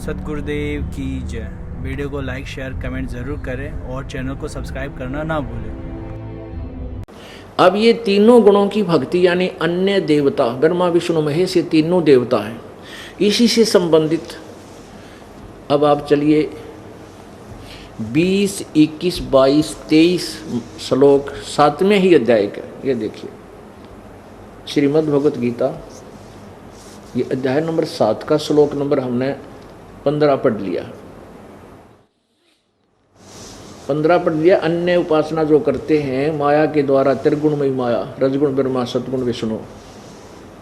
सतगुरुदेव की जय। वीडियो को लाइक शेयर कमेंट ज़रूर करें और चैनल को सब्सक्राइब करना ना भूलें। अब ये तीनों गुणों की भक्ति यानी अन्य देवता ब्रह्मा विष्णु महेश ये तीनों देवता हैं, इसी से संबंधित। अब आप चलिए 20, 21, 22, 23 श्लोक 7वें ही अध्याय का ये देखिए, श्रीमद् भगवत गीता ये अध्याय नंबर 7 का श्लोक नंबर हमने 15 पढ़ लिया। 15 पढ़ लिया। अन्य उपासना जो करते हैं माया के द्वारा, त्रिगुणमयी माया, रजगुण ब्रह्मा, सतगुण विष्णु,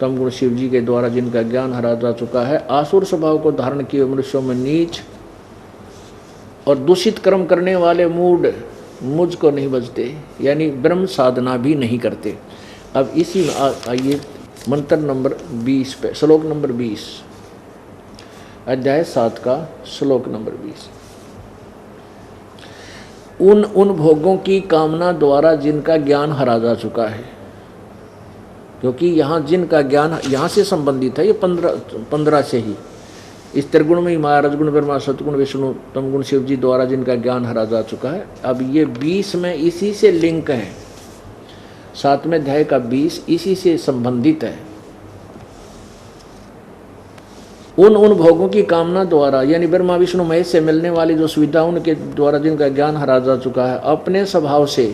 तमगुण शिव जी के द्वारा जिनका ज्ञान हरा जा चुका है, आसुर स्वभाव को धारण किए मनुष्यों में नीच और दूषित कर्म करने वाले मूढ़ मुझको नहीं बचते, यानी ब्रह्म साधना भी नहीं करते। अब इसी में आइए मंत्र नंबर 20 पे, श्लोक नंबर 20, अध्याय 7 का श्लोक नंबर 20। उन भोगों की कामना द्वारा जिनका ज्ञान हरा जा चुका है, क्योंकि यहाँ जिनका ज्ञान यहाँ से संबंधित है, ये 15 से ही, इस त्रिगुण में माया, रजगुण ब्रह्मा, सतगुण विष्णु, तमगुण शिव जी द्वारा जिनका ज्ञान हरा जा चुका है। अब ये 20 में इसी से लिंक है, 7वें अध्याय का 20 इसी से संबंधित है। उन भोगों की कामना द्वारा यानी ब्रह्मा विष्णु महेश से मिलने वाली जो सुविधा उनके द्वारा जिनका ज्ञान हरा जा चुका है, अपने स्वभाव से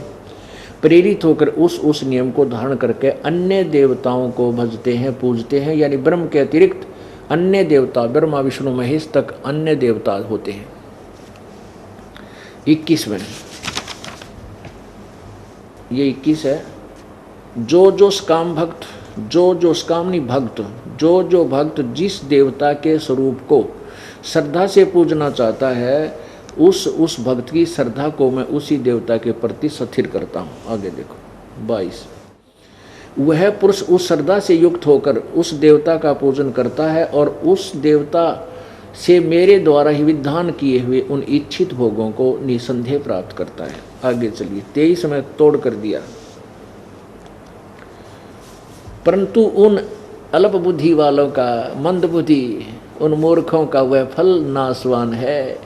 प्रेरित होकर उस नियम को धारण करके अन्य देवताओं को भजते हैं, पूजते हैं, यानी ब्रह्म के अतिरिक्त अन्य देवता, ब्रह्मा विष्णु महेश तक अन्य देवता होते हैं। 21 में ये 21 है। जो काम भक्त, जो कामनी भक्त, जो भक्त जिस देवता के स्वरूप को श्रद्धा से पूजना चाहता है, उस भक्त की श्रद्धा को मैं उसी देवता के प्रति स्थिर करता हूँ। आगे देखो 22। वह पुरुष उस श्रद्धा से युक्त होकर उस देवता का पूजन करता है और उस देवता से मेरे द्वारा ही विधान किए हुए उन इच्छित भोगों को निसंदेह प्राप्त करता है। आगे चलिए 23 में तोड़ कर दिया। परंतु उन अल्प बुद्धि वालों का, मंद बुद्धि, उन मूर्खों का वह फल नाशवान है।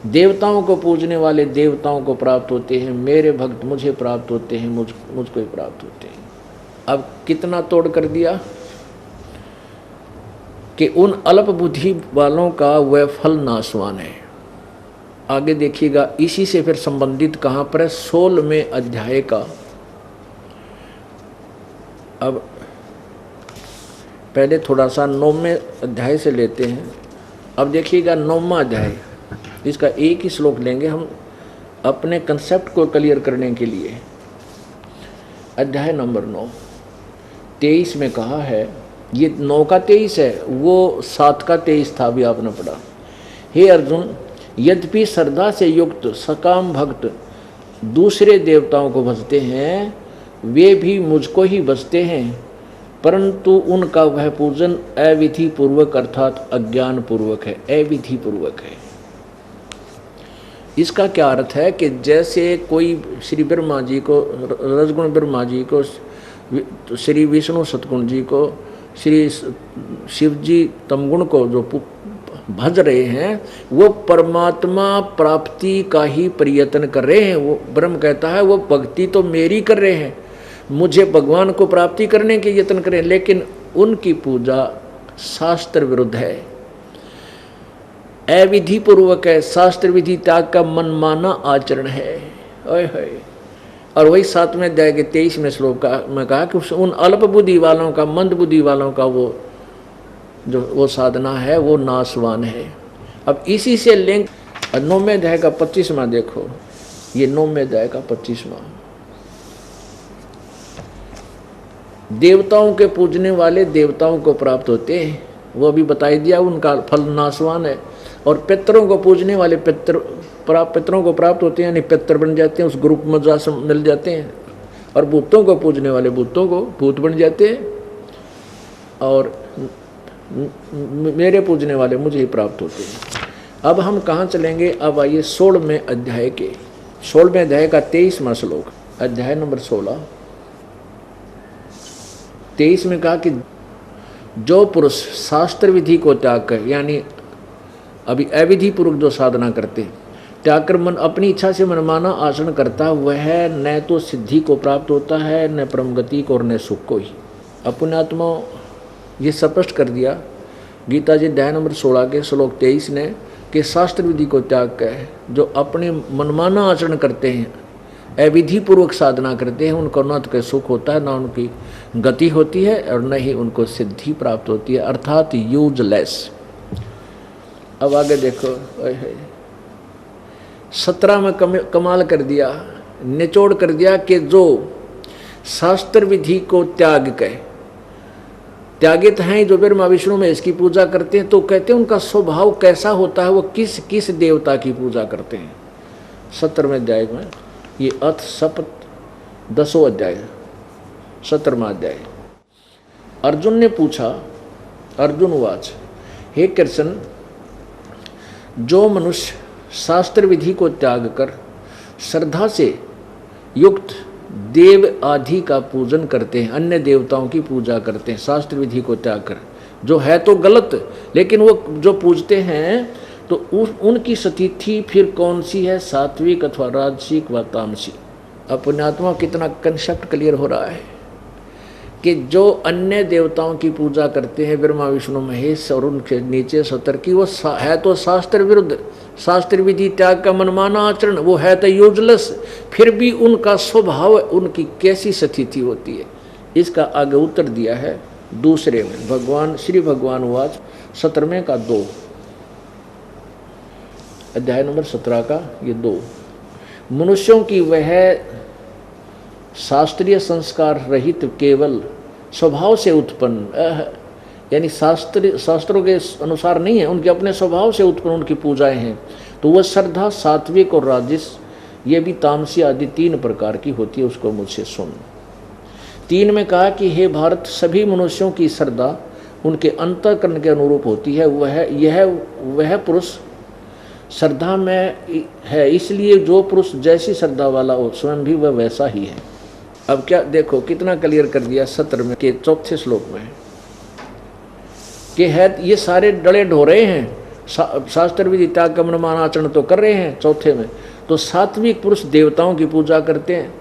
देवताओं को पूजने वाले देवताओं को प्राप्त होते हैं, मेरे भक्त मुझे प्राप्त होते हैं, मुझको ही प्राप्त होते हैं। अब कितना तोड़ कर दिया कि उन अल्प बुद्धि वालों का वह फल नाशवान है। आगे देखिएगा, इसी से फिर संबंधित कहाँ पर है, 16वें अध्याय का। अब पहले थोड़ा सा 9वें अध्याय से लेते हैं। अब देखिएगा 9वां अध्याय, इसका एक ही श्लोक लेंगे हम अपने कंसेप्ट को क्लियर करने के लिए। अध्याय नंबर 9, 23 में कहा है, ये 9 का 23 है, वो 7 का 23 था, अभी आपने पढ़ा। हे अर्जुन, यद्यपि श्रद्धा से युक्त सकाम भक्त दूसरे देवताओं को भजते हैं, वे भी मुझको ही भजते हैं, परंतु उनका वह पूजन अविधि पूर्वक अर्थात अज्ञान पूर्वक है, अविधि पूर्वक है। इसका क्या अर्थ है कि जैसे कोई श्री ब्रह्मा जी को, रजगुण ब्रह्मा जी को, श्री विष्णु सतगुण जी को, श्री शिव जी तमगुण को जो भज रहे हैं, वो परमात्मा प्राप्ति का ही प्रयत्न कर रहे हैं। वो ब्रह्म कहता है वो भक्ति तो मेरी कर रहे हैं, मुझे भगवान को प्राप्ति करने के यत्न करें, लेकिन उनकी पूजा शास्त्र विरुद्ध है, अविधि पूर्वक है, शास्त्र विधि त्याग का मनमाना आचरण है। और वही 7वें अध्याय के 23 में श्लोक में कहा कि उन अल्प बुद्धि वालों का, मंद बुद्धि वालों का वो साधना है वो नाशवान है। अब इसी से लिंक 9वें अध्याय का 25वां देखो, ये 9वें अध्याय का 25वां। देवताओं के पूजने वाले देवताओं को प्राप्त होते हैं, वो भी बताई दिया, उनका फल नाशवान है। और पितरों को पूजने वाले पितरों को प्राप्त होते हैं, यानी पितर बन जाते हैं, उस ग्रुप में जा मिल जाते हैं। और भूतों को पूजने वाले भूतों को भूत बन जाते हैं, और मेरे पूजने वाले मुझे ही प्राप्त होते हैं। अब हम कहाँ चलेंगे, अब आइए 16वें अध्याय के, 16वें अध्याय का 23वां श्लोक, अध्याय नंबर 16, 23 में कहा कि जो पुरुष शास्त्र विधि को त्याग कर, यानी अभी अविधि पूर्वक जो साधना करते हैं, त्याग कर मन अपनी इच्छा से मनमाना आचरण करता वह न तो सिद्धि को प्राप्त होता है, न परम गति को और न सुख को ही। पुण्यात्मा ये स्पष्ट कर दिया गीता जी अध्याय नंबर 16 के श्लोक 23 ने कि शास्त्र विधि को त्याग कर जो अपने मनमाना आचरण करते हैं, अविधि पूर्वक साधना करते हैं, उनको न तो सुख होता है, न उनकी गति होती है और न ही उनको सिद्धि प्राप्त होती है, अर्थात यूजलेस। अब आगे देखो, 17 में कमाल कर दिया, निचोड़ कर दिया कि जो शास्त्र विधि को त्याग कर, त्यागित हैं जो ब्रह्मा विष्णु में इसकी पूजा करते हैं, तो कहते हैं उनका स्वभाव कैसा होता है, वो किस किस देवता की पूजा करते हैं। 17वें अध्याय में ये अथ शपथ 10वां अध्याय 17वां अध्याय। अर्जुन ने पूछा, अर्जुन वाच, हे कृष्ण, जो मनुष्य शास्त्र विधि को त्याग कर श्रद्धा से युक्त देव आदि का पूजन करते हैं, अन्य देवताओं की पूजा करते हैं शास्त्र विधि को त्याग कर, जो है तो गलत, लेकिन वो जो पूजते हैं तो उनकी स्थिति फिर कौन सी है, सात्विक अथवा राजसिक व तामसिक। अब पुण्यात्मा कितना कंसेप्ट क्लियर हो रहा है कि जो अन्य देवताओं की पूजा करते हैं, ब्रह्मा विष्णु महेश और उनके नीचे सतर की, वो है तो शास्त्र विरुद्ध, शास्त्र विधि त्याग का मनमाना आचरण, वो है तो यूजलेस, फिर भी उनका स्वभाव, उनकी कैसी स्थिति होती है, इसका आगे उत्तर दिया है दूसरे में। भगवान श्री भगवान वाच 17वें का 2 अध्याय नंबर 17 का ये 2, मनुष्यों की वह शास्त्रीय संस्कार रहित केवल स्वभाव से उत्पन्न, यानी शास्त्रों के अनुसार नहीं है, उनके अपने स्वभाव से उत्पन्न उनकी पूजाएं हैं, तो वह श्रद्धा सात्विक और राजस, ये भी तामसी आदि 3 प्रकार की होती है, उसको मुझसे सुन। 3 में कहा कि हे भारत, सभी मनुष्यों की श्रद्धा उनके अंतःकरण के अनुरूप होती है, वह पुरुष श्रद्धा में है, इसलिए जो पुरुष जैसी श्रद्धा वाला हो स्वयं भी वह वैसा ही है। अब क्या देखो कितना क्लियर कर दिया 17 के 4 श्लोक में कि है ये सारे डले ढो रहे हैं, शास्त्र विधि त्याग का मनमाना आचरण तो कर रहे हैं। 4 में तो सात्विक पुरुष देवताओं की पूजा करते हैं,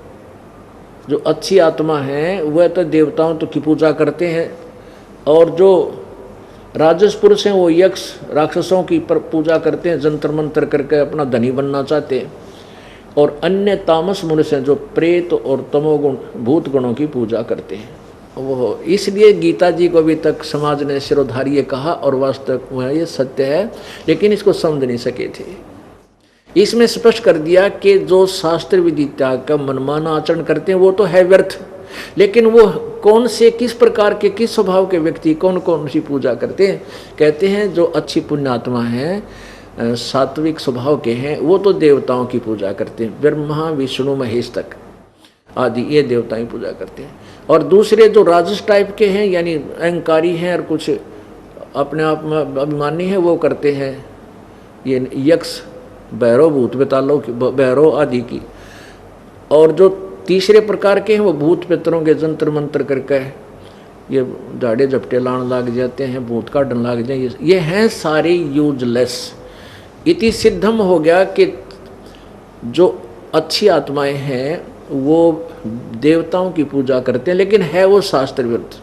जो अच्छी आत्मा हैं वह तो देवताओं तो की पूजा करते हैं, और जो राजस पुरुष हैं वो यक्ष राक्षसों की पूजा करते हैं, जंतर मंतर करके अपना धनी बनना चाहते हैं, और अन्य तामस मनुष्य हैं जो प्रेत और तमोगुण भूत गुणों की पूजा करते हैं। वो इसलिए गीता जी को अभी तक समाज ने शिरोधार्य कहा, और वास्तव में ये सत्य है, लेकिन इसको समझ नहीं सके थे। इसमें स्पष्ट कर दिया कि जो शास्त्र विधि त्याग का मनमाना आचरण करते हैं वो तो है व्यर्थ, लेकिन वो कौन से किस प्रकार के किस स्वभाव के व्यक्ति कौन कौन सी पूजा करते हैं। कहते हैं जो अच्छी पुण्यात्मा हैं, सात्विक स्वभाव के हैं, वो तो देवताओं की पूजा करते हैं, ब्रह्मा विष्णु महेश तक आदि ये देवताओं की पूजा करते हैं। और दूसरे जो राजस टाइप के हैं, यानी अहंकारी हैं और कुछ अपने आप में अभिमानी हैं, वो करते हैं ये यक्ष भैरव भूत बेतालों की भैरव आदि की। और जो तीसरे प्रकार के हैं वो भूत पितरों के जंतर मंत्र करके ये झाड़े झपटे लाने लग जाते हैं, भूत काटने लग जाए, ये हैं सारे यूजलेस। इति सिद्धम हो गया कि जो अच्छी आत्माएं हैं वो देवताओं की पूजा करते हैं, लेकिन है वो शास्त्र विरुद्ध।